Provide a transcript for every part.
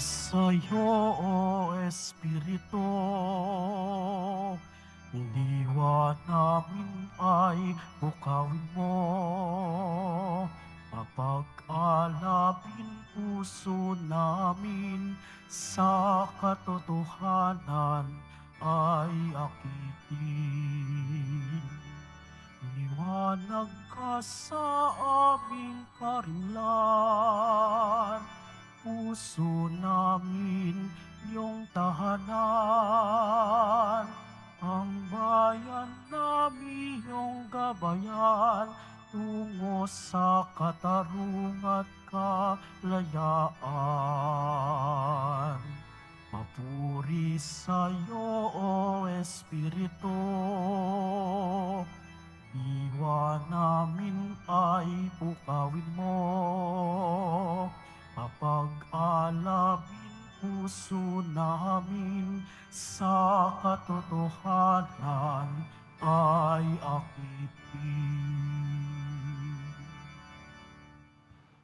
sa'yo, O Espiritu, diwa namin ay bukawin mo. Mapag-alapin puso namin sa katotohanan ay akitin. Liwanag ka sa aming karinlan, puso namin iyong tahanan. Ang bayan namin iyong gabayan, tungo sa katarungan at kalayaan. Papuri sa'yo, O Espiritu, diwa namin ay bukawin mo. Mapag-alapin puso namin sa katotohanan ay akitin.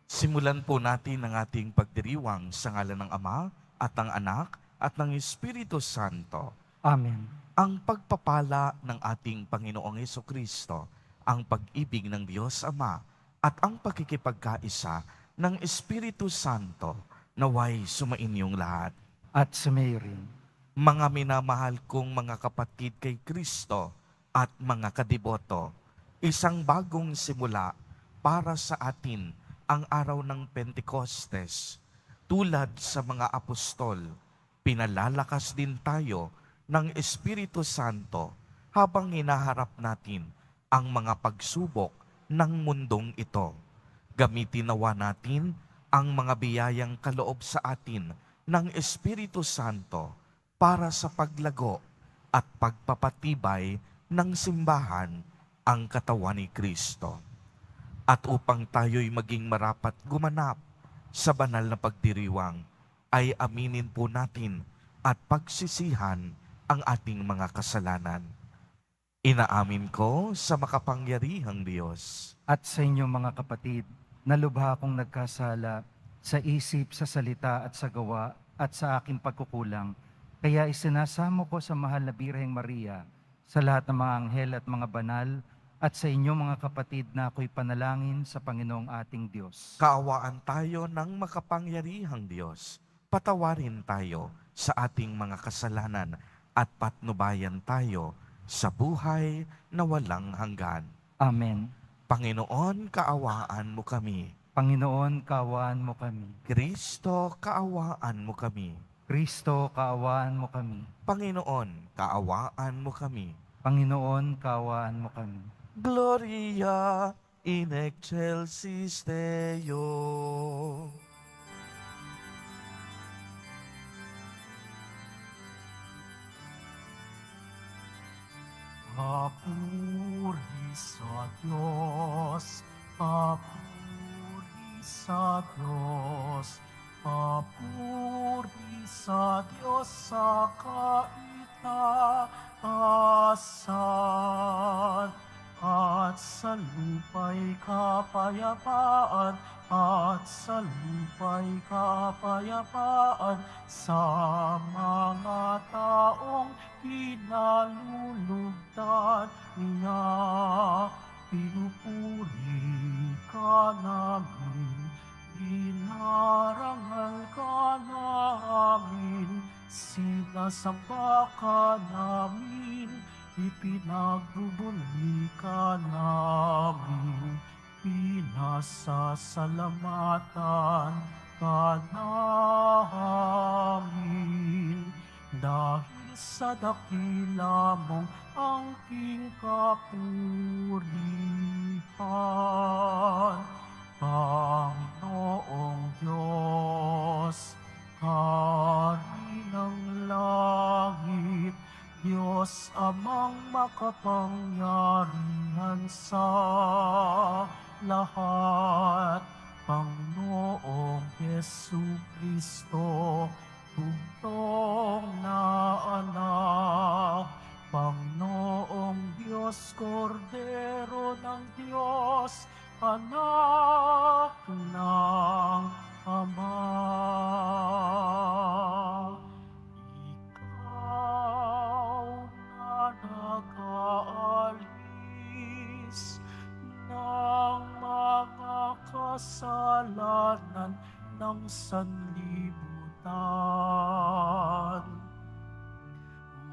Simulan po natin ang ating pagdiriwang sa ngalan ng Ama at ng Anak at ng Espiritu Santo. Amen. Ang pagpapala ng ating Panginoong Hesukristo, ang pag-ibig ng Diyos Ama at ang pagkikipagkaisa ng Espiritu Santo naway sumainyong lahat. At sumayo rin. Mga minamahal kong mga kapatid kay Kristo at mga kadiboto, isang bagong simula para sa atin ang araw ng Pentecostes. Tulad sa mga apostol, pinalalakas din tayo ng Espiritu Santo habang hinaharap natin ang mga pagsubok ng mundong ito. Gamitin nawa natin ang mga biyayang kaloob sa atin ng Espiritu Santo para sa paglago at pagpapatibay ng simbahan, ang katawan ni Kristo. At upang tayo'y maging marapat gumanap sa banal na pagdiriwang, ay aminin po natin at pagsisihan ang ating mga kasalanan. Inaamin ko sa makapangyarihang Diyos At sa inyong mga kapatid, na lubha akong nagkasala sa isip, sa salita at sa gawa at sa aking pagkukulang. Kaya isinasamo ko sa mahal na Birheng Maria, sa lahat ng mga anghel at mga banal, at sa inyong mga kapatid na ako'y panalangin sa Panginoong ating Diyos. Kaawaan tayo ng makapangyarihang Diyos. Patawarin tayo sa ating mga kasalanan at patnubayan tayo sa buhay na walang hanggan. Amen. Panginoon, kaawaan mo kami. Panginoon, kaawaan mo kami. Kristo, kaawaan mo kami. Kristo, kaawaan mo kami. Panginoon, kaawaan mo kami. Panginoon, kaawaan mo kami. Gloria in excelsis Deo. Papuri sa Diyos, papuri sa Diyos, papuri sa Diyos sa kaitaasan, at sa lupa'y kapayapaan, at sa lupa'y kapayapaan sa mga taong kinalulugdan niya. Pinupuri ka namin, inarangal ka namin, sinasamba ka namin, ipinagbubuli ka namin, pinasasalamatan ka namin. Dahil sa dakila mong angking kapurihan, Panginoong Diyos, Hari ng langit, Diyos amang makapangyarihan sa lahat, Panginoong Jesucristo, bugtong na anak, Panginoong Diyos, Kordero ng Diyos, anak ng Ama. kasalanan ng sanlibutan.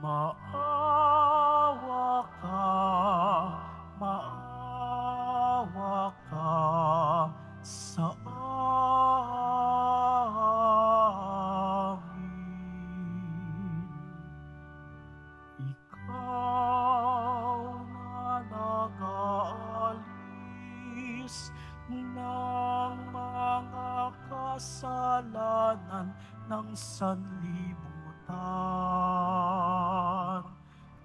Maawa ka sa amin. Ikaw na nag-aalis ng mga kasalanan ng sanlibutan.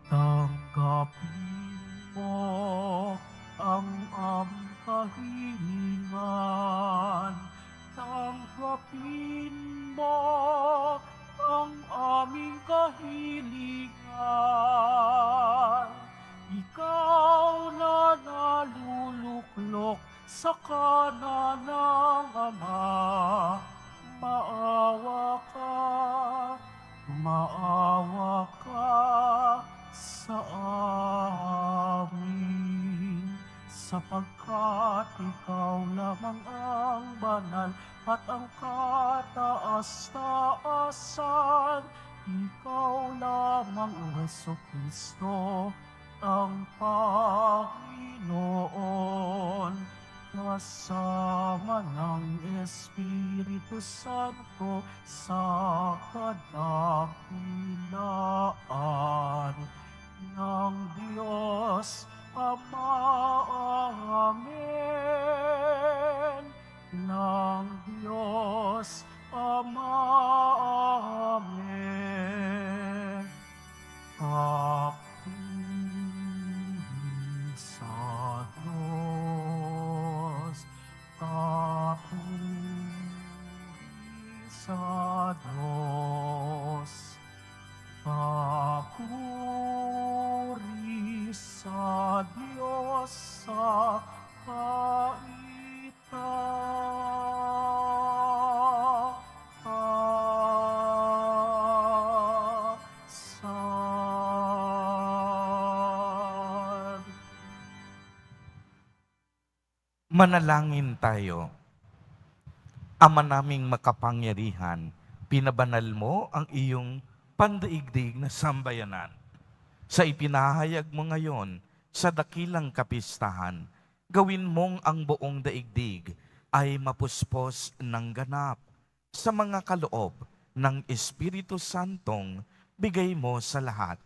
Tanggapin mo ang aming kahilingan. Tanggapin mo ang aming kahilingan. Ikaw na naluluklok sa kanan ng Ama, maawa ka sa amin, sapagkat ikaw lamang ang banal at ang kataas-taasan. Ikaw lamang, O Jesucristo, ang Panginoon, kasama ng Espiritu Santo sa kadakilaan ng Diyos Ama. Amen. Ng Diyos Ama. Amen. Papuri sa Diyos. Papuri sa Diyos. Papuri sa Diyos sa kaitaasan. Manalangin tayo. Ama naming makapangyarihan, pinabanal mo ang iyong pandaigdig na sambayanan. Sa ipinahayag mo ngayon sa dakilang kapistahan, gawin mong ang buong daigdig ay mapuspos ng ganap sa mga kaloob ng Espiritu Santong bigay mo sa lahat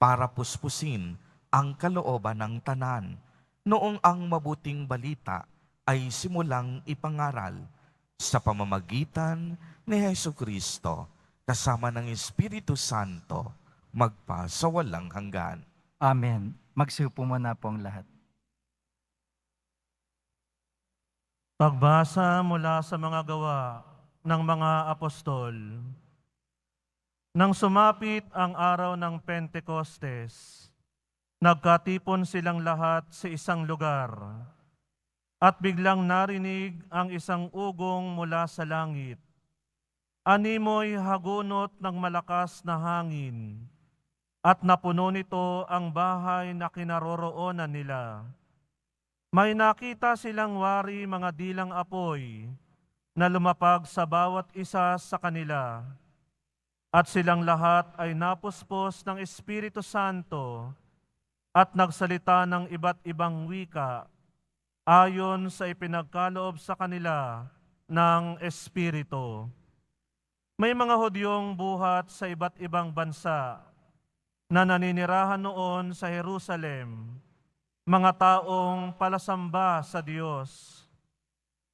para puspusin ang kalooban ng tanan noong ang mabuting balita ay simulang ipangaral sa pamamagitan ni Jesucristo kasama ng Espiritu Santo magpasawalang hanggan. Amen. Magsiupo muna po ang lahat. Pagbasa mula sa mga gawa ng mga apostol. Nang sumapit ang araw ng Pentecostes, nagkatipon silang lahat sa isang lugar, at biglang narinig ang isang ugong mula sa langit. Animoy hagunot ng malakas na hangin, at napuno nito ang bahay na kinaroroonan nila. May nakita silang wari mga dilang apoy na lumapag sa bawat isa sa kanila, at silang lahat ay napuspos ng Espiritu Santo at nagsalita ng iba't ibang wika ayon sa ipinagkaloob sa kanila ng Espiritu. May mga Hudyong buhat sa iba't ibang bansa na naninirahan noon sa Jerusalem, mga taong palasamba sa Diyos.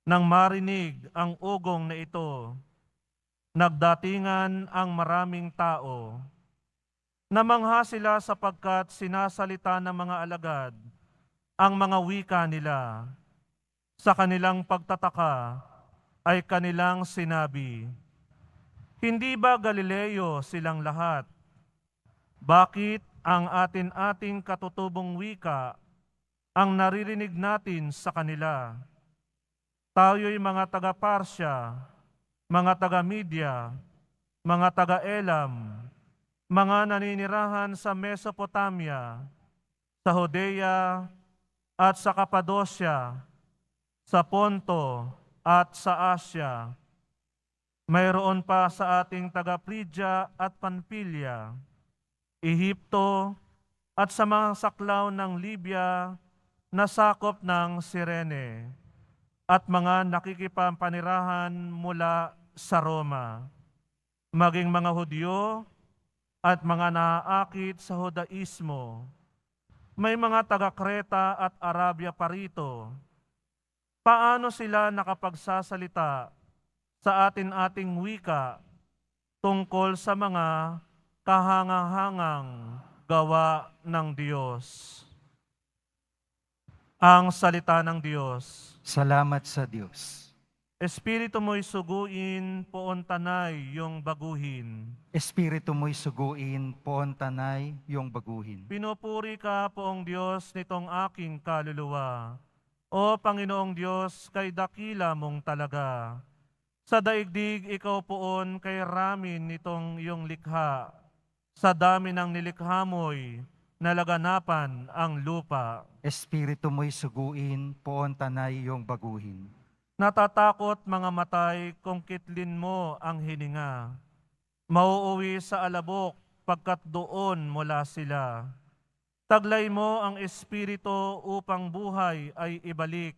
Nang marinig ang ugong na ito, nagdatingan ang maraming tao. Namangha sila sapagkat sinasalita ng mga alagad ang mga wika nila. Sa kanilang pagtataka ay kanilang sinabi, "Hindi ba Galileo silang lahat? Bakit ang atin-ating katutubong wika ang naririnig natin sa kanila? Tayo'y mga taga-Parsya, mga taga-Media, mga taga-Elam, mga naninirahan sa Mesopotamia, sa Judea at sa Cappadocia, sa Ponto, at sa Asya. Mayroon pa sa ating taga-Phrygia at Pamphylia, Ehipto, at sa mga saklaw ng Libya na sakop ng Cirene, at mga nakikipampanirahan mula sa Roma, maging mga Hudyo at mga naaakit sa Judaismo. May mga taga-Kreta at Arabia pa rito. Paano sila nakapagsasalita sa ating wika tungkol sa mga kahangahangang gawa ng Diyos? Ang salita ng Diyos. Salamat sa Diyos. Espiritu mo'y suguin, poon tanay yung baguhin. Espiritu mo'y suguin, poon tanay yung baguhin. Pinupuri ka, poong Diyos, nitong aking kaluluwa. O Panginoong Diyos, kay dakila mong talaga. Sa daigdig, ikaw poon kay ramin nitong iyong likha. Sa dami ng nilikha mo'y nalaganapan ang lupa. Espiritu mo'y suguin, poon tanay yung baguhin. Natatakot mga matay kung kitlin mo ang hininga. Mauuwi sa alabok pagkat doon mula sila. Taglay mo ang espiritu upang buhay ay ibalik.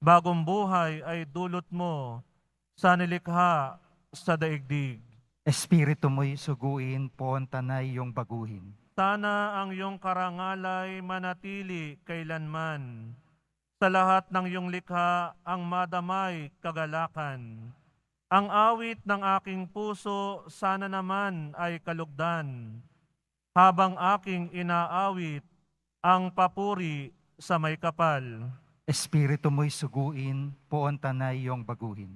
Bagong buhay ay dulot mo sa nilikha sa daigdig. Espiritu mo'y suguin, poon tanay yung baguhin. Sana ang iyong karangalay manatili kailanman. Sa lahat ng iyong likha ang madamay kagalakan. Ang awit ng aking puso sana naman ay kalugdan. Habang aking inaawit ang papuri sa may kapal. Espiritu mo'y suguin, poon tanay yung baguhin.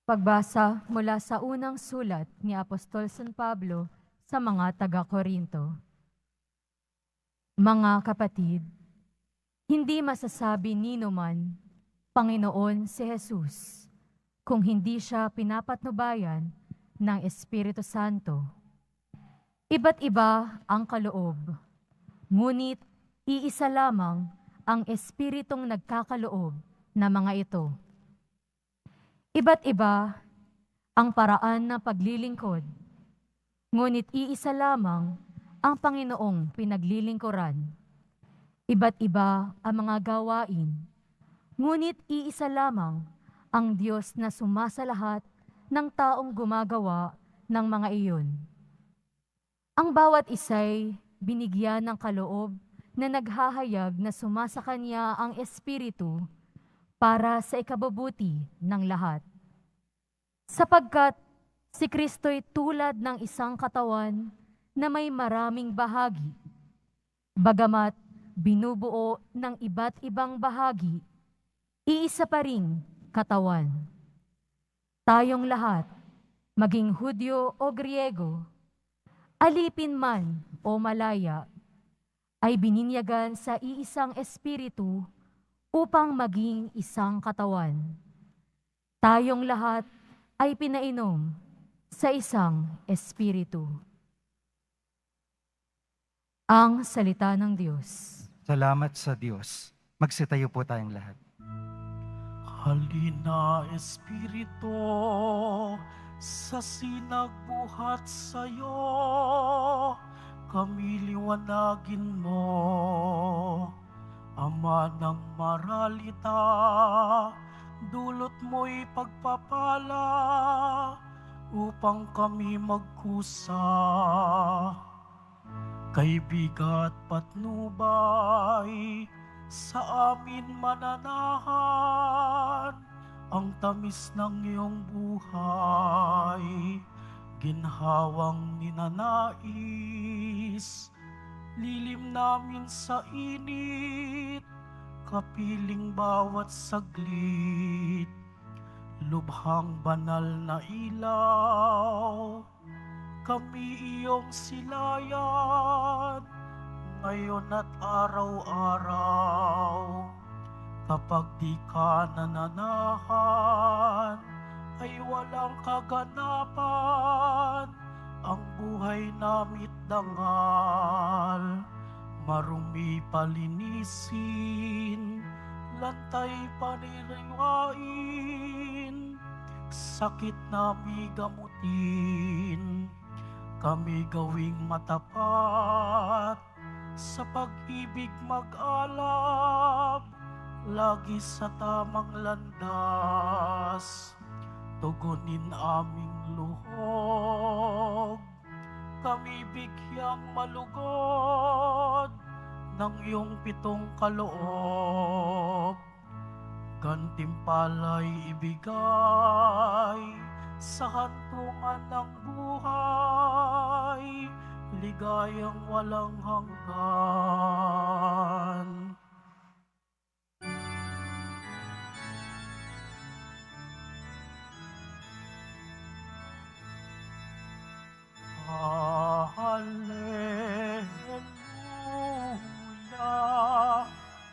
Pagbasa mula sa unang sulat ni Apostol San Pablo sa mga taga-Korinto. Mga kapatid, hindi masasabi nino man, Panginoon si Jesus, kung hindi siya pinapatnubayan ng Espiritu Santo. Iba't iba ang kaloob, ngunit iisa lamang ang Espiritong nagkakaloob na mga ito. Iba't iba ang paraan ng paglilingkod, ngunit iisa lamang ang Panginoong pinaglilingkuran. Iba't iba ang mga gawain, ngunit iisa lamang ang Diyos na sumasalahat ng taong gumagawa ng mga iyon. Ang bawat isa'y binigyan ng kaloob na naghahayag na sumasa kanya ang Espiritu para sa ikabubuti ng lahat. Sapagkat si Kristo'y tulad ng isang katawan na may maraming bahagi, bagamat binubuo ng iba't ibang bahagi, iisa pa ring katawan. Tayong lahat, maging Hudyo o Griego, alipin man o malaya, ay bininyagan sa iisang Espiritu upang maging isang katawan. Tayong lahat ay pinainom sa isang Espiritu. Ang salita ng Diyos. Salamat sa Diyos. Magsitayo po tayong lahat. Halina, Espiritu, sa sinagbuhat sa'yo, kami liwanagin mo. Ama ng maralita, dulot mo'y pagpapala upang kami magkusa. Kay bigat patnubay, sa amin mananahan ang tamis ng iyong buhay, ginhawang ninanais. Lilim namin sa init, kapiling bawat saglit, lubhang banal na ilaw. Kami iyong silayan, ngayon at araw-araw. Kapag di ka nananahan, ay walang kaganapan. buhay namit dangal, marumi palinisin, lantay paniriwain, sakit nami gamutin, kami gawing matapat, sa pag-ibig mag-alab, lagi sa tamang landas, tugunin aming luhog, kami bigyang malugod, ng iyong pitong kaloob, gantimpala'y ibigay, sa hantungan ng buhay, ligayang walang hanggan. Hallelujah,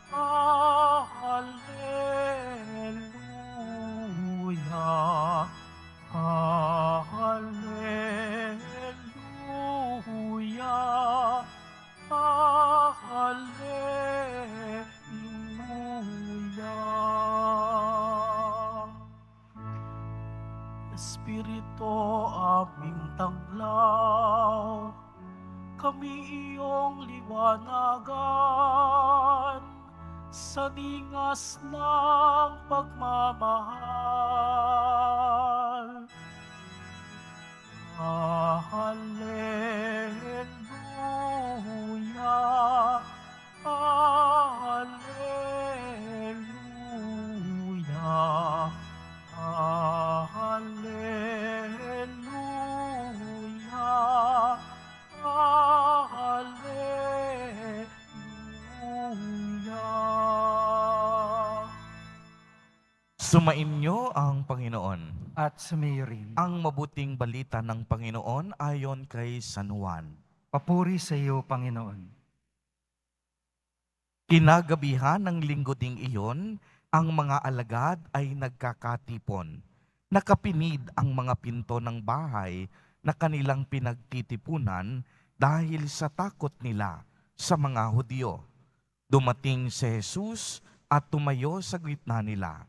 hallelujah, hallelujah, hallelujah. Espiritu aming tanglaw, kami iyong liwanagan, sa ningas ng pagmamahal. Hallelujah, hallelujah, hallelujah, hallelujah. Sumainyo ang Panginoon. At sumayo rin. Ang mabuting balita ng Panginoon ayon kay San Juan. Papuri sa iyo, Panginoon. Kinagabihan ng linggo ding iyon, ang mga alagad ay nagkakatipon. Nakapinid ang mga pinto ng bahay na kanilang pinagtitipunan dahil sa takot nila sa mga Hudyo. Dumating si Jesus at tumayo sa gitna nila.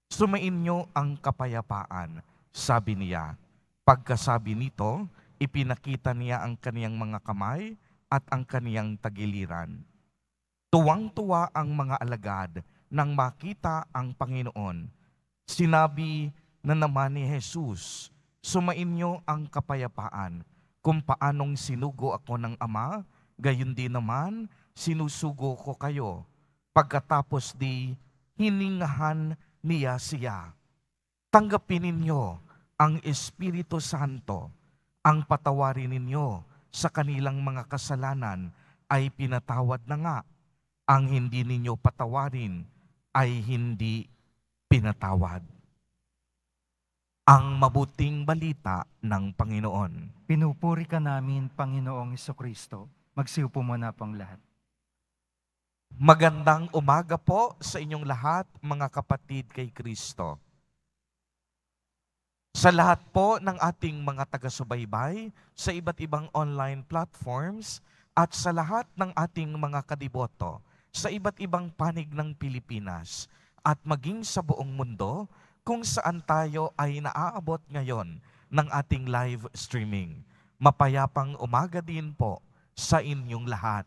Sumainyo ang kapayapaan, sabi niya. Pagkasabi nito, ipinakita niya ang kaniyang mga kamay at ang kaniyang tagiliran. Tuwang-tuwa ang mga alagad nang makita ang Panginoon. Sinabi na naman ni Jesus, sumainyo ang kapayapaan. Kung paanong sinugo ako ng Ama, gayon din naman sinusugo ko kayo. Pagkatapos di hiningahan niya siya. Tanggapin ninyo ang Espiritu Santo. Ang patawarin ninyo sa kanilang mga kasalanan ay pinatawad na nga. Ang hindi ninyo patawarin ay hindi pinatawad. Ang mabuting balita ng Panginoon. Pinupuri ka namin, Panginoong Hesukristo. Magsiupo muna pong lahat. Magandang umaga po sa inyong lahat, mga kapatid kay Kristo. Sa lahat po ng ating mga taga-subaybay sa iba't ibang online platforms at sa lahat ng ating mga kadiboto sa iba't ibang panig ng Pilipinas at maging sa buong mundo kung saan tayo ay naaabot ngayon ng ating live streaming. Mapayapang umaga din po sa inyong lahat.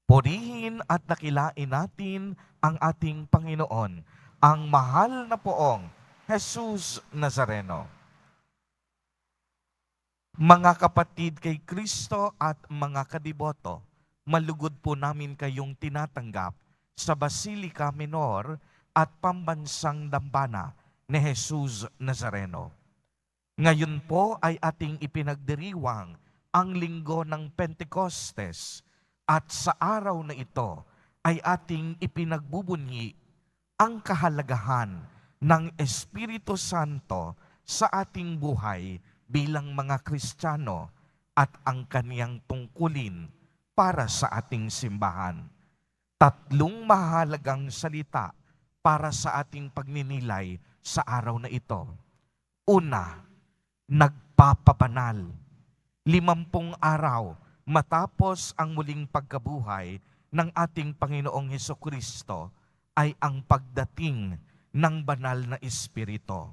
Purihin at dakilain natin ang ating Panginoon, ang mahal na poong Jesus Nazareno. Mga kapatid kay Kristo at mga kadiboto, malugod po namin kayong tinatanggap sa Basilica Minor at Pambansang Dambana ni Jesus Nazareno. Ngayon po ay ating ipinagdiriwang ang linggo ng Pentecostes. At sa araw na ito ay ating ipinagbubunyi ang kahalagahan ng Espiritu Santo sa ating buhay bilang mga Kristiyano at ang kaniyang tungkulin para sa ating simbahan. Tatlong mahalagang salita para sa ating pagninilay sa araw na ito. Una, nagpapabanal. 50 araw matapos ang muling pagkabuhay ng ating Panginoong Hesukristo ay ang pagdating ng banal na Espiritu.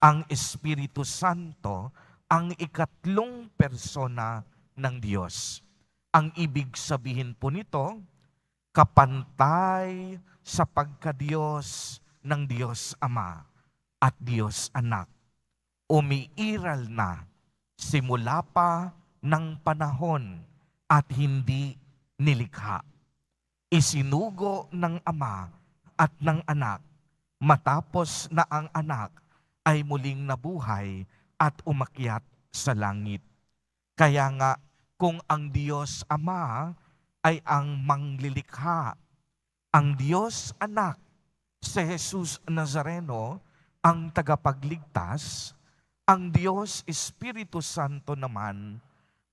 Ang Espiritu Santo ang ikatlong persona ng Diyos. Ang ibig sabihin po nito, kapantay sa pagkadiyos ng Diyos Ama at Diyos Anak. Umiiral na simula pa ng panahon at hindi nilikha. Isinugo ng Ama at ng Anak matapos na ang Anak ay muling nabuhay at umakyat sa langit. Kaya nga, kung ang Diyos Ama ay ang manglilikha, ang Diyos Anak, si Jesus Nazareno, ang tagapagligtas, ang Diyos Espiritu Santo naman,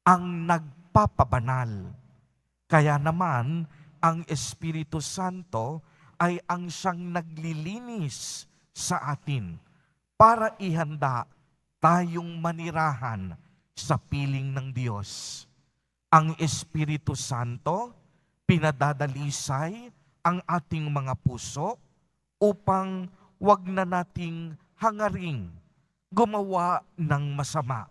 ang nagpapabanal. Kaya naman, ang Espiritu Santo ay ang siyang naglilinis sa atin para ihanda tayong manirahan sa piling ng Diyos. Ang Espiritu Santo, pinadadalisay ang ating mga puso upang wag na nating hangaring gumawa ng masama.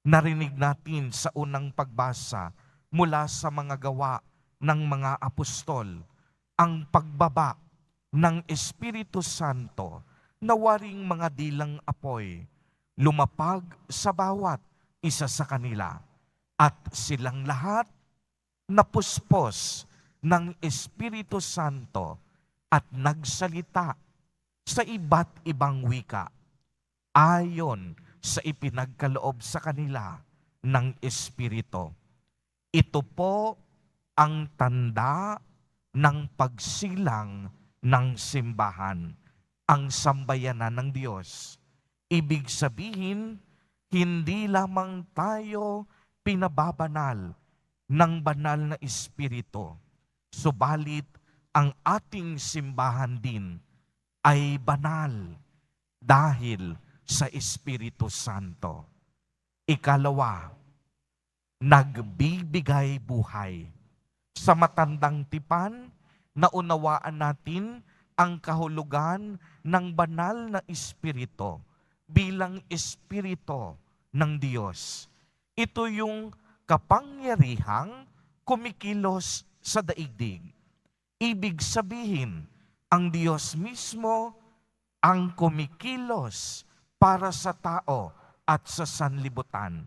Narinig natin sa unang pagbasa mula sa mga gawa ng mga apostol, ang pagbaba ng Espiritu Santo na waring mga dilang apoy, lumapag sa bawat isa sa kanila, at silang lahat napuspos ng Espiritu Santo at nagsalita sa iba't ibang wika, ayon sa ipinagkaloob sa kanila ng Espiritu. Ito po ang tanda ng pagsilang ng simbahan, ang sambayanan ng Diyos. Ibig sabihin, hindi lamang tayo pinababanal ng banal na Espiritu, subalit ang ating simbahan din ay banal dahil sa Espiritu Santo. Ikalawa, nagbibigay buhay. Sa matandang tipan, naunawaan natin ang kahulugan ng banal na Espiritu bilang Espiritu ng Diyos. Ito yung kapangyarihang kumikilos sa daigdig. Ibig sabihin, ang Diyos mismo ang kumikilos para sa tao at sa sanlibutan.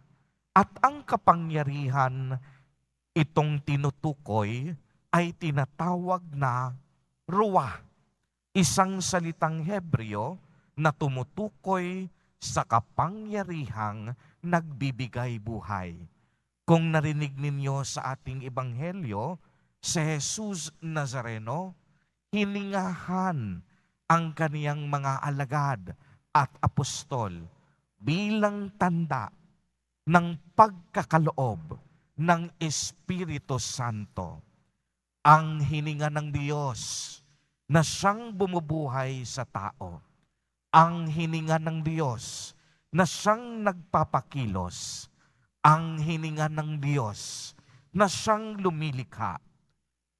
At ang kapangyarihan itong tinutukoy ay tinatawag na ruwa, isang salitang Hebreo na tumutukoy sa kapangyarihang nagbibigay buhay. Kung narinig ninyo sa ating ebanghelyo, si Jesus Nazareno, hiningahan ang kaniyang mga alagad at apostol bilang tanda ng pagkakaloob ng Espiritu Santo. Ang hininga ng Diyos na siyang bumubuhay sa tao. Ang hininga ng Diyos na siyang nagpapakilos. Ang hininga ng Diyos na siyang lumilikha.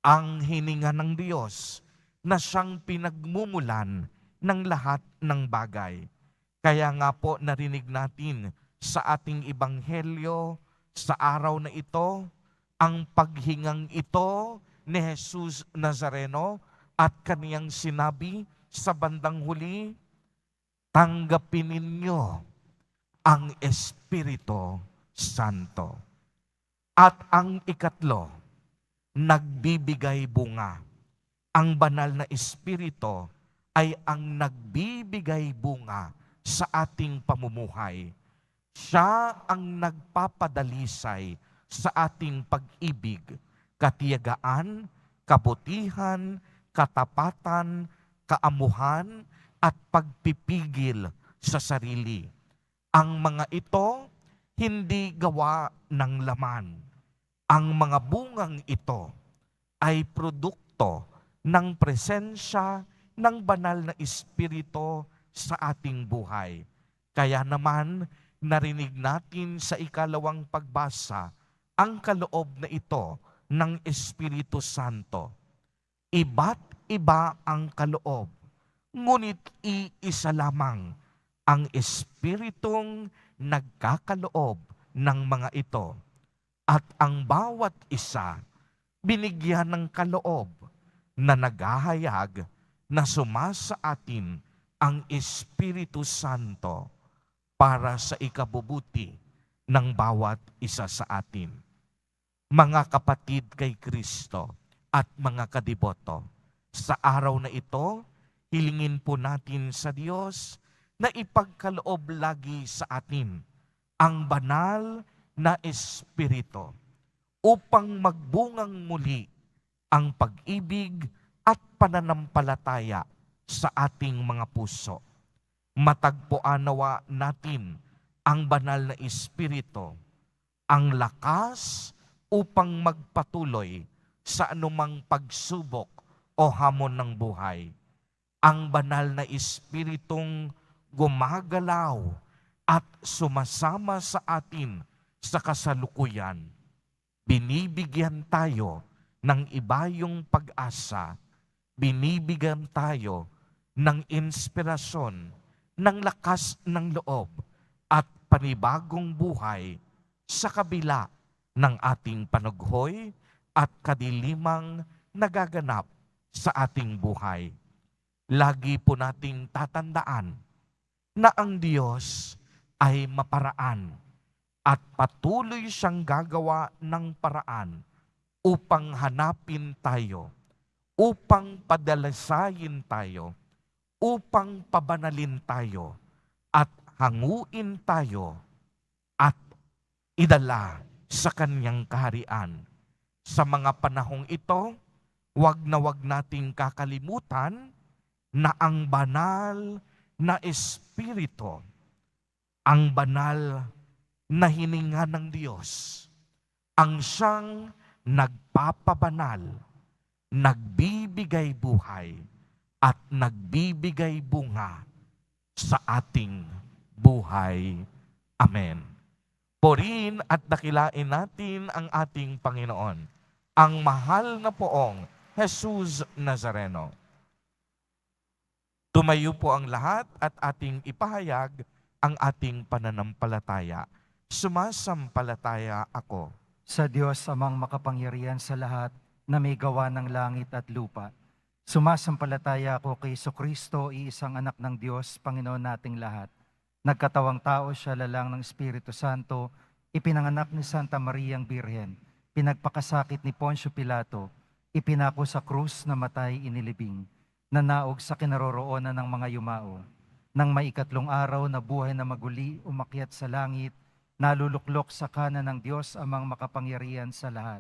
Ang hininga ng Diyos na siyang pinagmumulan ng lahat ng bagay. Kaya nga po narinig natin sa ating ebanghelyo sa araw na ito, ang paghingang ito ni Jesus Nazareno at kaniyang sinabi sa bandang huli, tanggapin ninyo ang Espiritu Santo. At ang ikatlo, nagbibigay bunga. Ang banal na Espiritu ay ang nagbibigay bunga sa ating pamumuhay. Siya ang nagpapadalisay sa ating pag-ibig, katiyagaan, kabutihan, katapatan, kaamuhan, at pagpipigil sa sarili. Ang mga ito, hindi gawa ng laman. Ang mga bungang ito ay produkto ng presensya ng banal na Espiritu sa ating buhay. Kaya naman, narinig natin sa ikalawang pagbasa ang kaloob na ito ng Espiritu Santo. Iba't iba ang kaloob, ngunit iisa lamang ang Espiritong nagkakaloob ng mga ito. At ang bawat isa binigyan ng kaloob na naghahayag na sumasa atin ang Espiritu Santo para sa ikabubuti ng bawat isa sa atin. Mga kapatid kay Kristo at mga kadiboto, sa araw na ito, hilingin po natin sa Diyos na ipagkaloob lagi sa atin ang banal na Espiritu upang magbungang muli ang pag-ibig at pananampalataya sa ating mga puso. Matagpuan nawa natin ang banal na Espiritu, ang lakas upang magpatuloy sa anumang pagsubok o hamon ng buhay. Ang banal na Espiritong gumagalaw at sumasama sa atin sa kasalukuyan. Binibigyan tayo ng ibayong pag-asa, binibigyan tayo ng inspirasyon, ng lakas ng loob at panibagong buhay sa kabila ng ating panughoy at kadilimang nagaganap sa ating buhay. Lagi po nating tatandaan na ang Diyos ay maparaan at patuloy siyang gagawa ng paraan upang hanapin tayo, upang padalasayin tayo, upang pabanalin tayo, at hanguin tayo, at idala sa kanyang kaharian. Sa mga panahong ito, wag nating kakalimutan na ang banal na Espiritu, ang banal na hininga ng Diyos, ang siyang nagpapabanal, nagbibigay buhay, at nagbibigay bunga sa ating buhay. Amen. Purihin at dakilain natin ang ating Panginoon, ang mahal na poong Jesus Nazareno. Tumayo po ang lahat at ating ipahayag ang ating pananampalataya. Sumasampalataya ako Sa Diyos amang makapangyarihan sa lahat na may gawa ng langit at lupa. Sumasampalataya ako kay Jesucristo, iisang anak ng Diyos, Panginoon nating lahat. Nagkatawang tao siya, lalang ng Espiritu Santo, ipinanganak ni Santa Mariang Birhen, pinagpakasakit ni Poncio Pilato, ipinako sa krus na matay inilibing, nanaog sa kinaroroonan ng mga yumao. Nang maikatlong araw na buhay na maguli, umakyat sa langit, naluluklok sa kanan ng Diyos amang makapangyarihan sa lahat.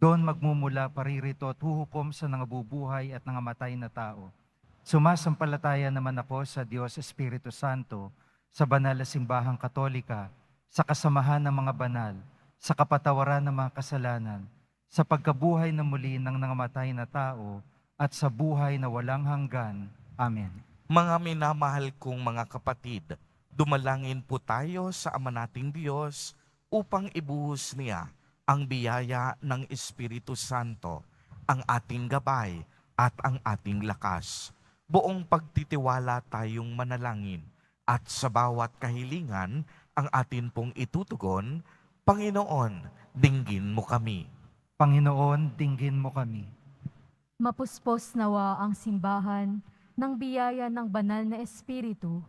Doon magmumula paririto at huhukom sa nangabubuhay at nangamatay na tao. Sumasampalataya naman ako sa Diyos Espiritu Santo, sa banal na simbahang katolika, sa kasamahan ng mga banal, sa kapatawaran ng mga kasalanan, sa pagkabuhay na muli ng nangamatay na tao, at sa buhay na walang hanggan. Amen. Mga minamahal kong mga kapatid, dumalangin po tayo sa Ama nating Diyos upang ibuhos niya ang biyaya ng Espiritu Santo, ang ating gabay at ang ating lakas. Buong pagtitiwala tayong manalangin at sa bawat kahilingan ang atin pong itutugon, Panginoon, dinggin mo kami. Panginoon, dinggin mo kami. Mapuspos nawa ang simbahan ng biyaya ng banal na Espiritu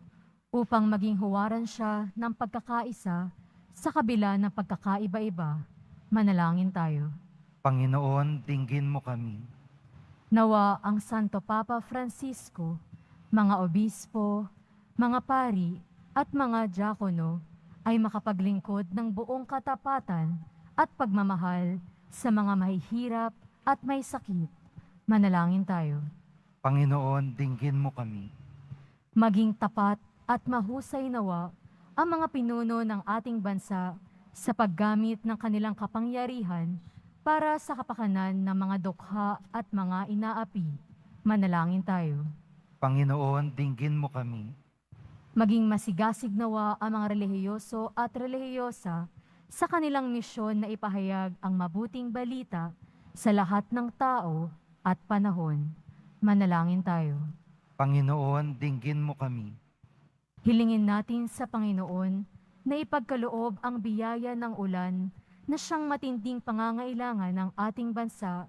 upang maging huwaran siya ng pagkakaisa sa kabila ng pagkakaiba-iba. Manalangin tayo. Panginoon, dinggin mo kami. Nawa ang Santo Papa Francisco, mga obispo, mga pari at mga diakono ay makapaglingkod ng buong katapatan at pagmamahal sa mga mahihirap at may sakit. Manalangin tayo. Panginoon, dinggin mo kami. Maging tapat at mahusay nawa ang mga pinuno ng ating bansa sa paggamit ng kanilang kapangyarihan para sa kapakanan ng mga dukha at mga inaapi. Manalangin tayo. Panginoon, dinggin mo kami. Maging masigasig nawa ang mga relihiyoso at relihiyosa sa kanilang misyon na ipahayag ang mabuting balita sa lahat ng tao at panahon. Manalangin tayo. Panginoon, dinggin mo kami. Hilingin natin sa Panginoon na ipagkaloob ang biyaya ng ulan na siyang matinding pangangailangan ng ating bansa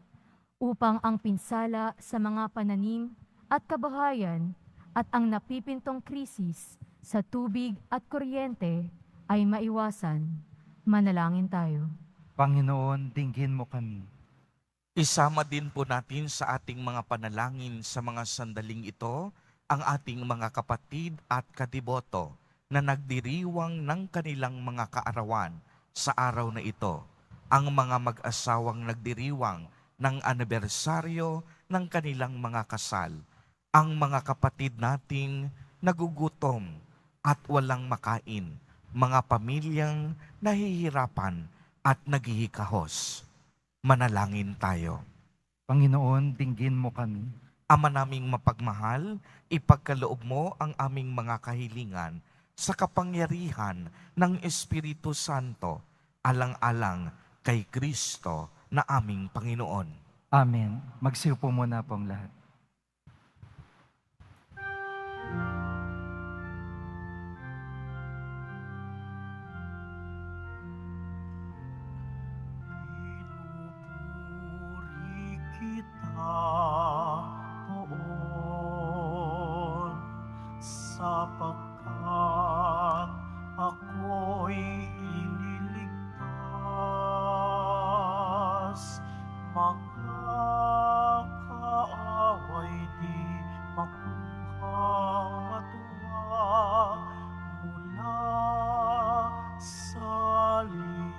upang ang pinsala sa mga pananim at kabuhayan at ang napipintong krisis sa tubig at kuryente ay maiwasan. Manalangin tayo. Panginoon, dinggin mo kami. Isama din po natin sa ating mga panalangin sa mga sandaling ito ang ating mga kapatid at kadiboto na nagdiriwang ng kanilang mga kaarawan sa araw na ito. Ang mga mag-asawang nagdiriwang ng anibersaryo ng kanilang mga kasal. Ang mga kapatid nating nagugutom at walang makain. Mga pamilyang nahihirapan at naghihikahos. Manalangin tayo. Panginoon, dinggin mo kami. Ama naming mapagmahal, ipagkaloob mo ang aming mga kahilingan sa kapangyarihan ng Espiritu Santo, alang-alang kay Kristo na aming Panginoon. Amen. Magsiupo muna po ang lahat. Pinupuri kita poon sapagkat ako'y iniligtas. Mga kaaway di makuhang matuwa mula sa libingan.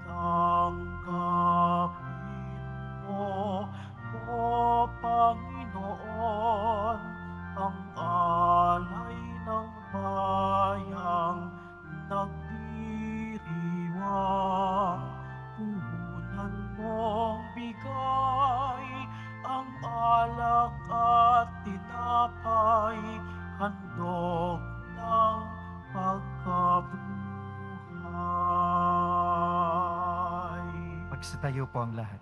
Tanggapin mo, O Panginoon, ang alay ng bayang nagdiriwang. Puhunan mong bigay ang alak at tinapay, handog ng pagkabuhay. Magsitayo po ang lahat.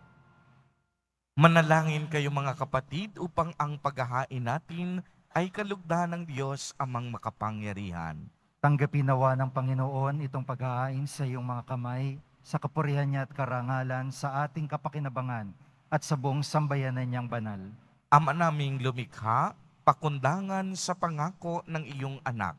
Manalangin kayo mga kapatid upang ang paghahain natin ay kalugdan ng Diyos amang makapangyarihan. Tanggapin nawa ng Panginoon itong paghahain sa iyong mga kamay, sa kapurihan niya at karangalan, sa ating kapakinabangan at sa buong sambayanan niyang banal. Ama naming lumikha, pakundangan sa pangako ng iyong anak,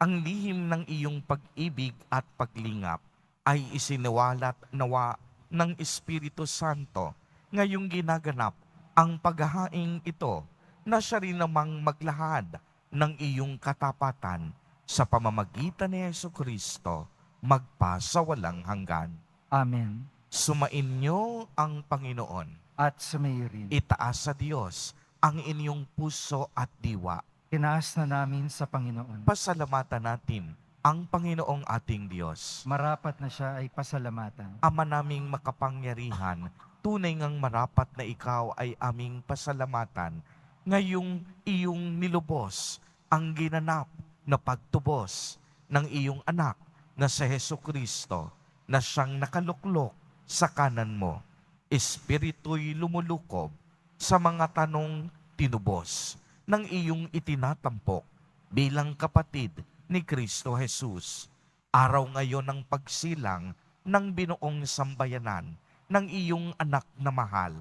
ang lihim ng iyong pag-ibig at paglingap ay isiniwalat nawa ng Espiritu Santo ngayong ginaganap ang paghahaing ito na siya rin namang maglahad ng iyong katapatan sa pamamagitan ni Jesucristo magpasawalang hanggan. Amen. Sumain niyo ang Panginoon. At sumayo rin. Itaas sa Diyos ang inyong puso at diwa. Tinaas na namin sa Panginoon. Pasalamatan natin ang Panginoong ating Diyos. Marapat na siya ay pasalamatan. Ama naming makapangyarihan, tunay ngang marapat na ikaw ay aming pasalamatan ngayong iyong nilubos ang ginanap na pagtubos ng iyong anak na si Jesucristo na siyang nakaluklok sa kanan mo. Espiritu'y lumulukob sa mga tanong tinubos ng iyong itinatampok bilang kapatid ni Kristo Jesus. Araw ngayon ng pagsilang ng binuong sambayanan ng iyong anak na mahal.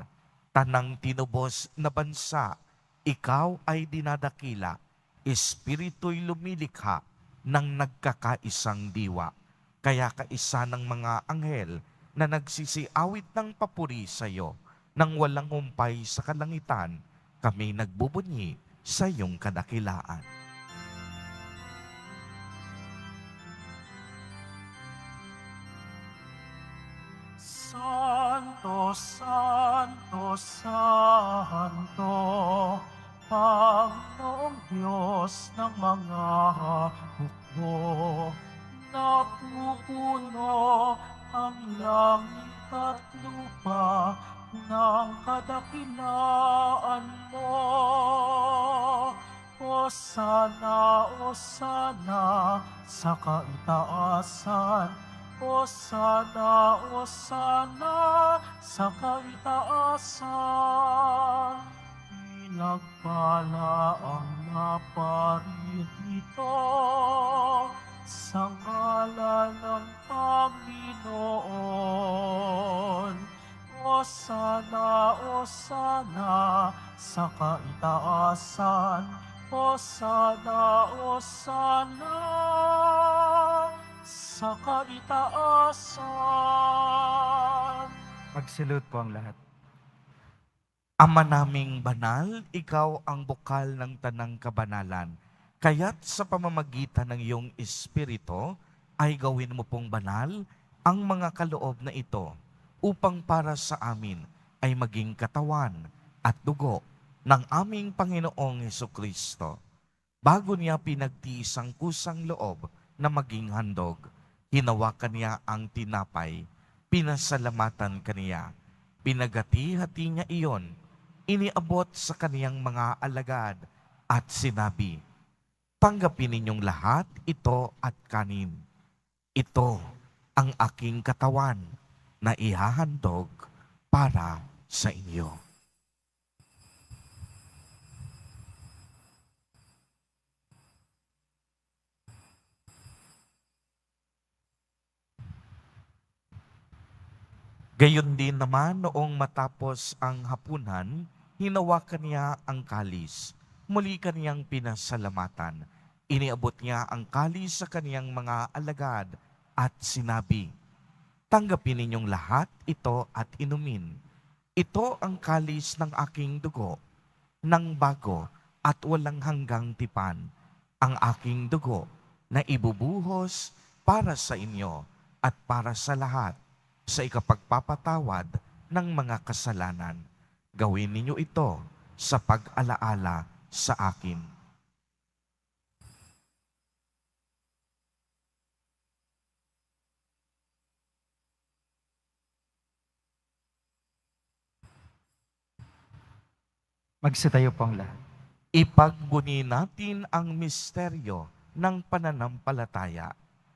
Tanang tinubos na bansa, ikaw ay dinadakila. Espiritu'y lumilikha ng nagkakaisang diwa. Kaya kaisa ng mga anghel na nagsisiawit ng papuri sa iyo, nang walang humpay sa kalangitan, kami nagbubunyi sa iyong kadakilaan. Santo, Santo, Santo, Panginoong Diyos ng mga hukbo, napupuno ang langit at lupa ng kadakilaan mo. Hosana, Hosana sa kaitaasan. Hosana, Hosana sa kaitaasan. Pinagpala ang naparirito sa ngalan ng Panginoon. Hosana, Hosana sa kaitaasan. Hosana, Hosana sa kaitaasan. Magsilot po ang lahat. Ama naming banal, ikaw ang bukal ng tanang kabanalan. Kaya't sa pamamagitan ng iyong Espiritu, ay gawin mo pong banal ang mga kaloob na ito upang para sa amin ay maging katawan at dugo ng aming Panginoong Hesukristo. Bago niya pinagtiis ang kusang loob na maging handog, hinawakan niya ang tinapay, pinasalamatan kaniya, pinagati-hati niya iyon, iniabot sa kaniyang mga alagad at sinabi, "Tanggapin ninyong lahat ito at kanin. Ito ang aking katawan na ihahandog para sa inyo." Gayon din naman noong matapos ang hapunan, hinawakan niya ang kalis. Muli kaniyang pinasalamatan. Iniabot niya ang kalis sa kaniyang mga alagad at sinabi, "Tanggapin ninyong lahat ito at inumin. Ito ang kalis ng aking dugo, ng bago at walang hanggang tipan, ang aking dugo na ibubuhos para sa inyo at para sa lahat sa ikapagpapatawad ng mga kasalanan. Gawin ninyo ito sa pag-alaala sa akin." Magsitayo po ang lahat. Ipagbuni natin ang misteryo ng pananampalataya.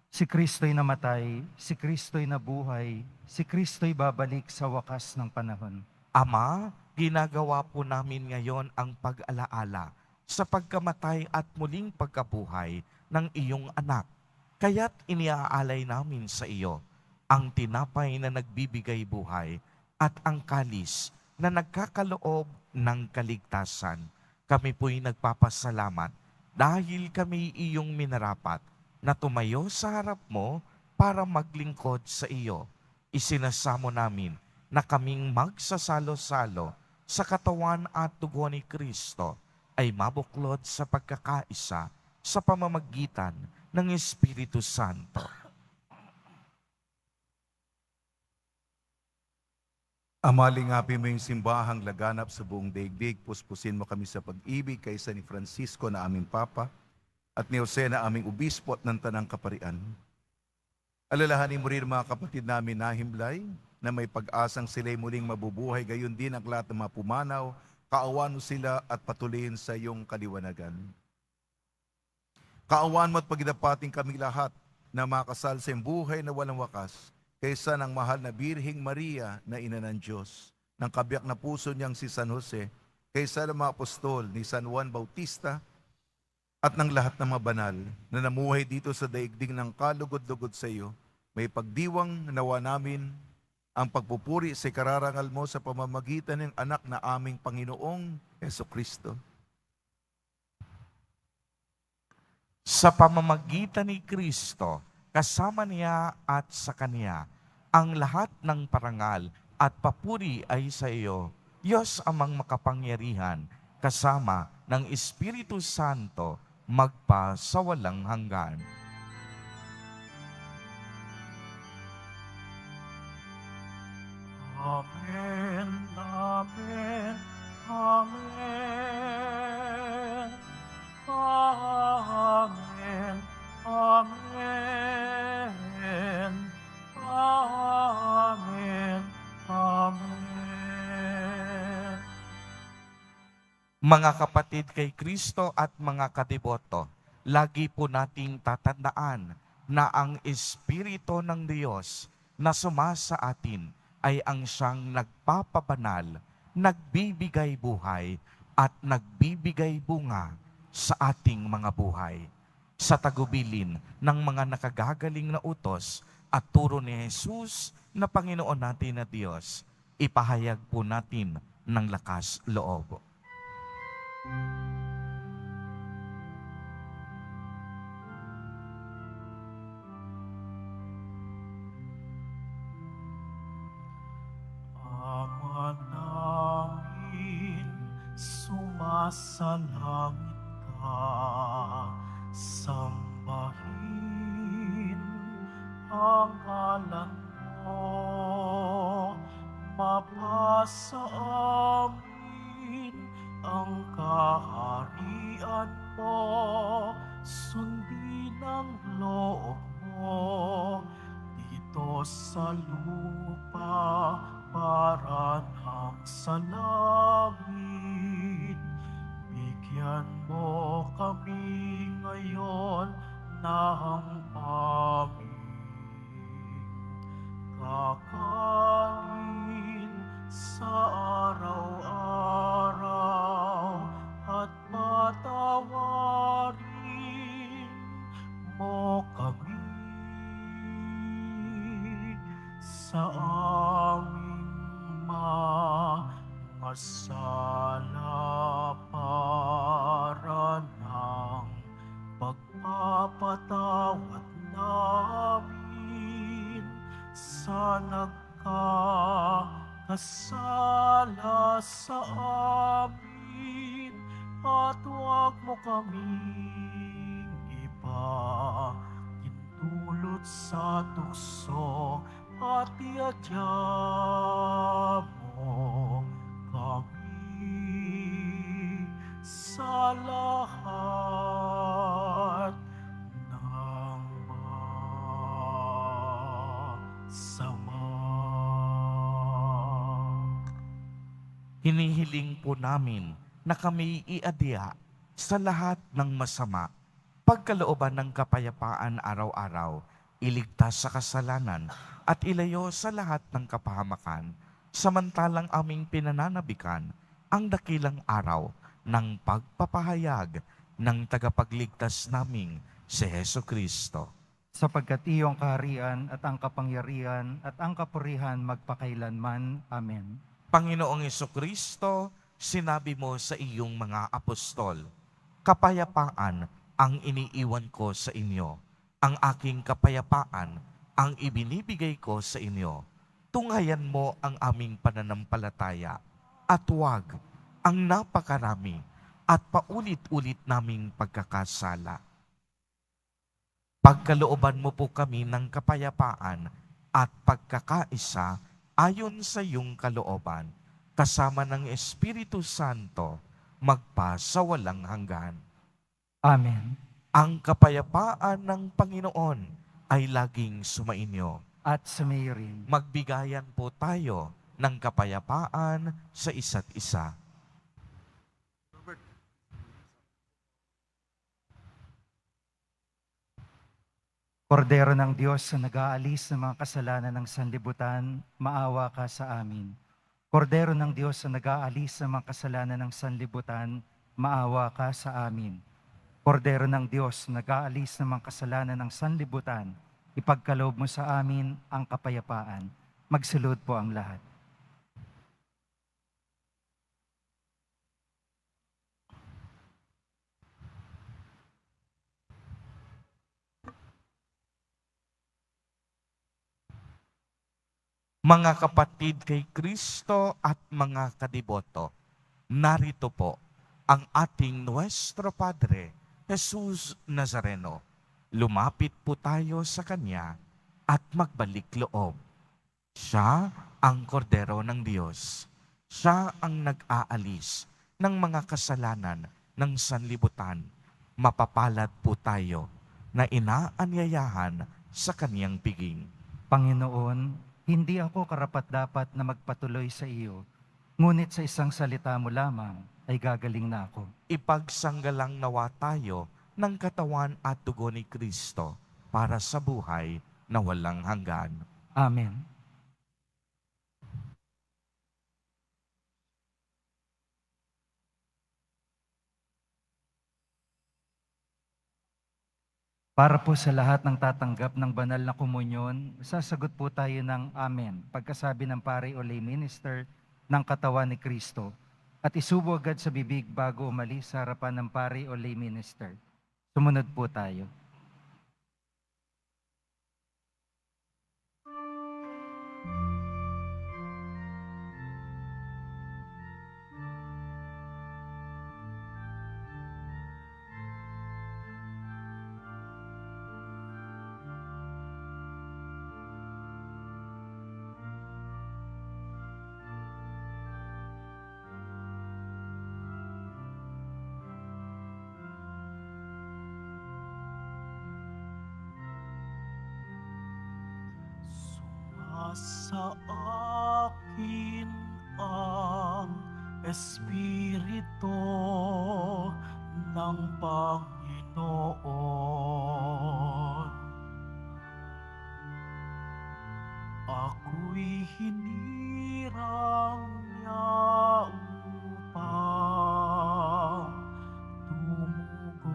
Si Kristo'y namatay, si Kristo'y nabuhay, si Kristo'y babalik sa wakas ng panahon. Ama, ginagawa po namin ngayon ang pag-alaala sa pagkamatay at muling pagkabuhay ng iyong anak. Kaya't iniaalay namin sa iyo ang tinapay na nagbibigay buhay at ang kalis na nagkakaloob ng kaligtasan. Kami po'y nagpapasalamat dahil kami iyong minarapat na tumayo sa harap mo para maglingkod sa iyo. Isinasamo namin na kaming magsasalo-salo sa katawan at dugo ni Kristo ay mabuklod sa pagkakaisa sa pamamagitan ng Espiritu Santo. Amalingapin mo yung simbahang laganap sa buong daigdig, puspusin mo kami sa pag-ibig kaysa ni Francisco na aming Papa at ni Jose na aming Obispo at ng Tanang Kaparian. Alalahanin mo rin mga kapatid namin na himlay na may pag-asang sila'y muling mabubuhay, gayon din ang lahat ng mga pumanaw, kaawan mo sila at patuloyin sa iyong kaliwanagan. Kaawan mo at pagdapating kami lahat na makasal sa iyong buhay na walang wakas, kaysa ng mahal na Birheng Maria na ina ng Diyos, ng kabiyak na puso niyang si San Jose, kaysa ng mga apostol ni San Juan Bautista, at ng lahat ng mga banal na namuhay dito sa daigdig ng kalugod-lugod sa iyo, may pagdiwang nawa namin ang pagpupuri sa kararangal mo sa pamamagitan ng anak na aming Panginoong Hesukristo. Sa pamamagitan ni Kristo, kasama niya at sa Kanya, ang lahat ng parangal at papuri ay sa iyo, Diyos amang makapangyarihan, kasama ng Espiritu Santo, magpa sa walang hanggan. Amen, amen, amen. Amen, amen, amen, amen. Mga kapatid kay Kristo at mga kadiboto, lagi po nating tatandaan na ang Espiritu ng Diyos na sumasa atin ay ang siyang nagpapabanal, nagbibigay buhay at nagbibigay bunga sa ating mga buhay. Sa tagubilin ng mga nakagagaling na utos at turo ni Jesus na Panginoon natin na Diyos, ipahayag po natin ng lakas loob. Ama namin, sumasalangit ka, sambahin ang ngalan mo, mapasa amin ang kaharian mo, sundin ang loob mo, dito sa lupa para ng sa langit. Bigyan mo kami ngayon ng aming kakanin sa araw-araw at patawarin mo kami sa aming mga sala para ng pagpapatawad namin sa nagkakasala sa amin, at huwag mo kaming ipahintulot sa tukso, at iadya mo kami sa lahat ng masama. Hinihiling po namin na kami iadya sa lahat ng masama, pagkalooban ng kapayapaan araw-araw, iligtas sa kasalanan at ilayo sa lahat ng kapahamakan, samantalang aming pinananabikan ang dakilang araw ng pagpapahayag ng tagapagligtas naming si Heso Kristo. Sapagkat iyong kaharian at ang kapangyarihan at ang kapurihan magpakailanman. Amen. Panginoong Jesucristo, sinabi mo sa iyong mga apostol, kapayapaan ang iniiwan ko sa inyo. Ang aking kapayapaan ang ibinibigay ko sa inyo. Tunghayan mo ang aming pananampalataya at huwag ang napakarami at paulit-ulit naming pagkakasala. Pagkalooban mo po kami ng kapayapaan at pagkakaisa ayon sa iyong kalooban, kasama ng Espiritu Santo, magpasawalang hanggan. Amen. Ang kapayapaan ng Panginoon ay laging sumainyo. At sumayo rin. Magbigayan po tayo ng kapayapaan sa isa't isa. Kordero ng Diyos na nag-aalis ng mga kasalanan ng sanlibutan, maawa ka sa amin. Kordero ng Diyos na nag-aalis ng mga kasalanan ng sanlibutan, maawa ka sa amin. Kordero ng Diyos na nag-aalis ng mga kasalanan ng sanlibutan, ipagkaloob mo sa amin ang kapayapaan. Magsulod po ang lahat. Mga kapatid kay Kristo at mga kadiboto, narito po ang ating Nuestro Padre, Jesus Nazareno. Lumapit po tayo sa Kanya at magbalik loob. Siya ang kordero ng Diyos. Siya ang nag-aalis ng mga kasalanan ng sanlibutan. Mapapalad po tayo na inaanyayahan sa Kaniyang piging. Panginoon, hindi ako karapat-dapat na magpatuloy sa iyo, Ngunit sa isang salita mo lamang ay gagaling na ako. Ipagsanggalang nawa tayo ng katawan at dugo ni Kristo para sa buhay na walang hanggan. Amen. Para po sa lahat ng tatanggap ng banal na komunyon, sasagot po tayo ng Amen pagkasabi ng pari o lay minister ng katawan ni Kristo at isubo agad sa bibig bago umalis sa harapan ng pari o lay minister. Sumunod po tayo. Sa akin ang Espiritu ng Panginoon. Ako'y hinirang niya upang tumugon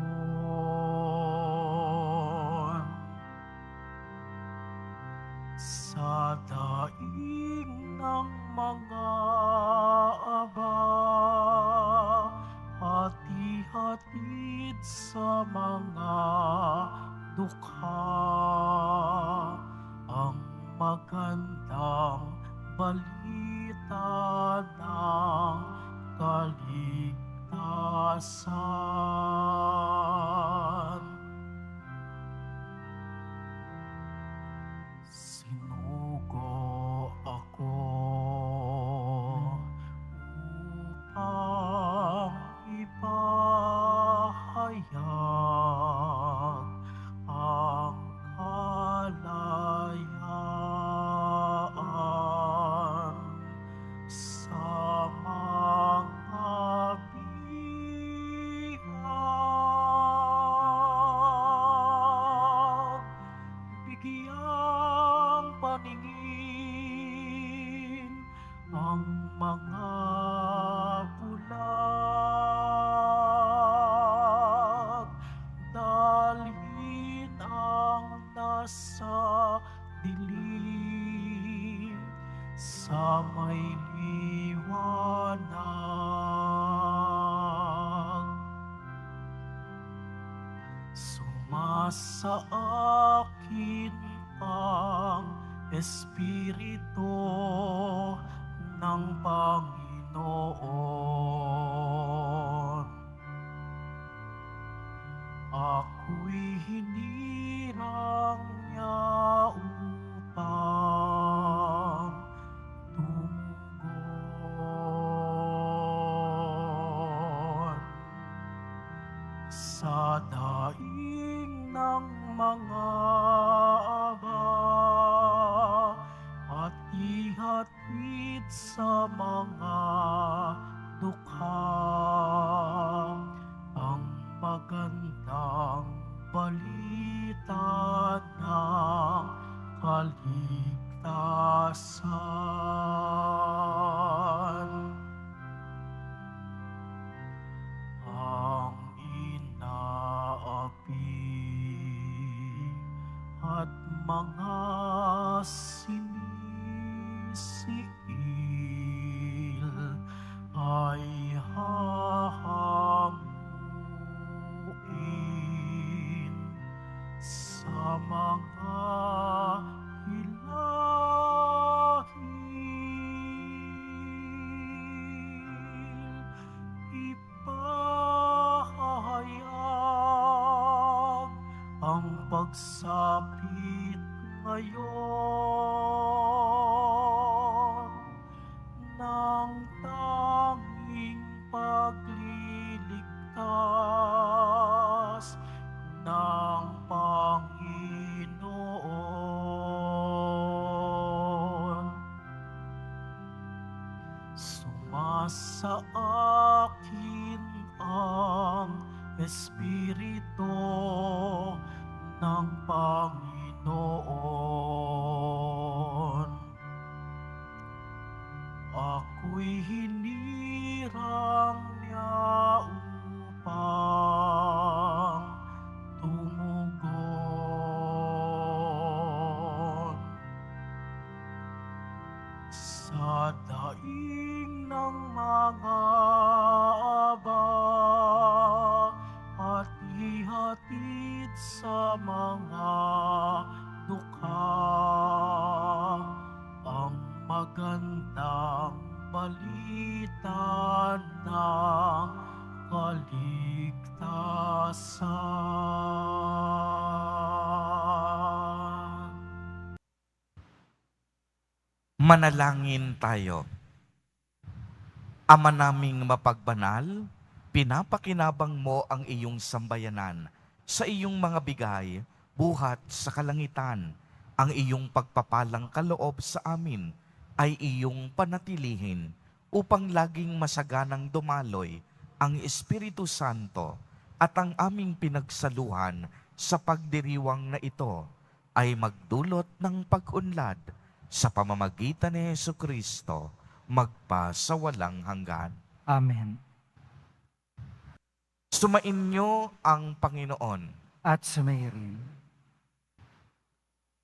sa daing ng mga aba, hati-hatid sa mga dukha, ang magandang balita ng kaligtasan. Sinugo ako upang ipahayag ang kalayaan sa mga bihag. Bigyang paningin ang mga bulag, dalhin ang nasa dilim sa may liwanag. Sumasa akin ang Espiritu ng Panginoon. Ako'y hinirang niya upang tumugon sa daing ng mga aba, hati-hatid sa mga dukha, ang magandang balita ng kaligtasan. Ang inaapi at mga sinisiil ay hahanguin sa mga hilahil. Ipahayag ang pagsapit ngayon ng tanging pagliligtas ng Panginoon. sa akin ang Espiritu ng Panginoon. Ako'y hinirang niya upang tumugon sa daing ng mga aba at ihatid sa mga dukha ang magandang balita ng kaligtasan. Manalangin tayo. Ama naming mapagbanal, pinapakinabang mo ang iyong sambayanan sa iyong mga bigay, buhat sa kalangitan. Ang iyong pagpapalang kaloob sa amin ay iyong panatilihin upang laging masaganang dumaloy ang Espiritu Santo at ang aming pinagsaluhan sa pagdiriwang na ito ay magdulot ng pag-unlad sa pamamagitan ni Jesucristo magpasawalang hanggan. Amen. Sumainyo ang Panginoon. At sumayin.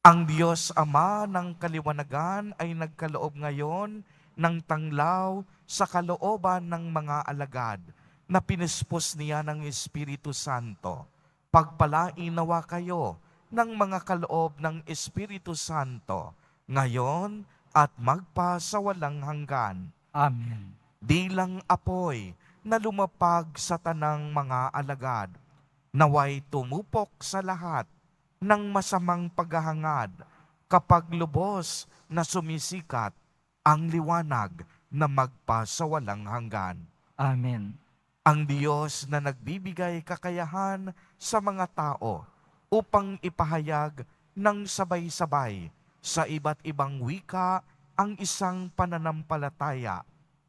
Ang Diyos Ama ng kaliwanagan ay nagkaloob ngayon ng tanglaw sa kalooban ng mga alagad na pinispos niya ng Espiritu Santo. Pagpalain nawa kayo ng mga kaloob ng Espiritu Santo ngayon at magpasawalang hanggan. Amen. Dilang apoy na lumapag sa tanang mga alagad, naway tumupok sa lahat ng masamang paghahangad kapag lubos na sumisikat ang liwanag na magpasawalang hanggan. Amen. Ang Diyos na nagbibigay kakayahan sa mga tao upang ipahayag ng sabay-sabay sa iba't ibang wika ang isang pananampalataya,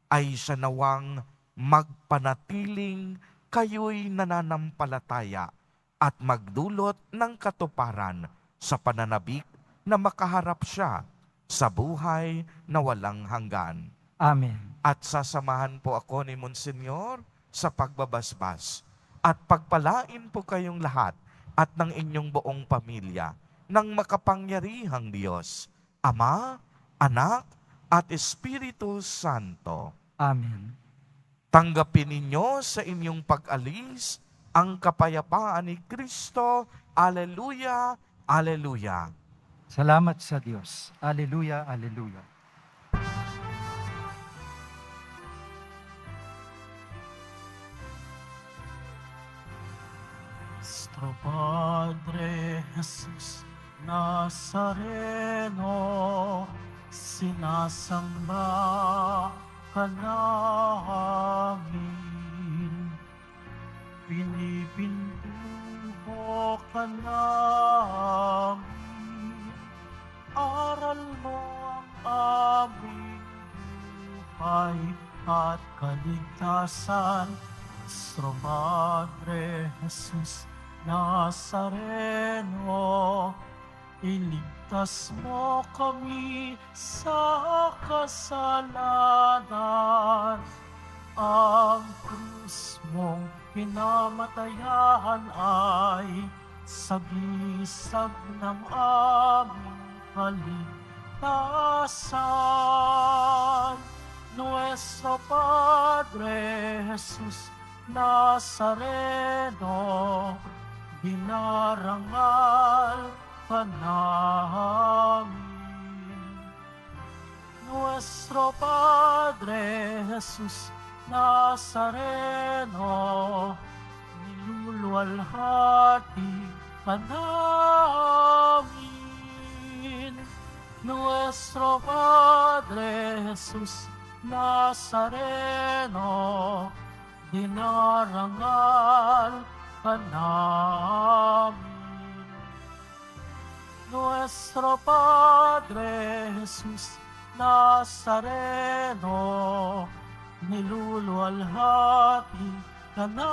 ay siya nawang magpanatiling kayo'y nananampalataya at magdulot ng katuparan sa pananabik na makaharap siya sa buhay na walang hanggan. Amen. At sasamahan po ako ni Monsenyor sa pagbabasbas. At pagpalain po kayong lahat at ng inyong buong pamilya ng makapangyarihang Diyos, Ama, Anak, at Espiritu Santo. Amen. Tanggapin ninyo sa inyong pag-alis ang kapayapaan ni Kristo. Alleluia, alleluia. Salamat sa Diyos. Alleluia, alleluia. Nuestro Padre Jesus Nazareno, sinasamba ka namin. Pinipintuho ka namin, aral mo ang aming buhay at kaligtasan. Nuestro Padre Jesus Nazareno, iligtas mo kami sa kasalanan. Ang krus mong pinamatayan ay sagisag ng aming kaligtasan. Nuestro Padre Jesus Nazareno, dinarangal ka namin. Nuestro Padre Jesus Nazareno, niluluwalhati ka namin. Nuestro Padre Jesus Nazareno, dinarangal ka namin. Nuestro Padre Jesus Nazareno, niluluwalhati ka na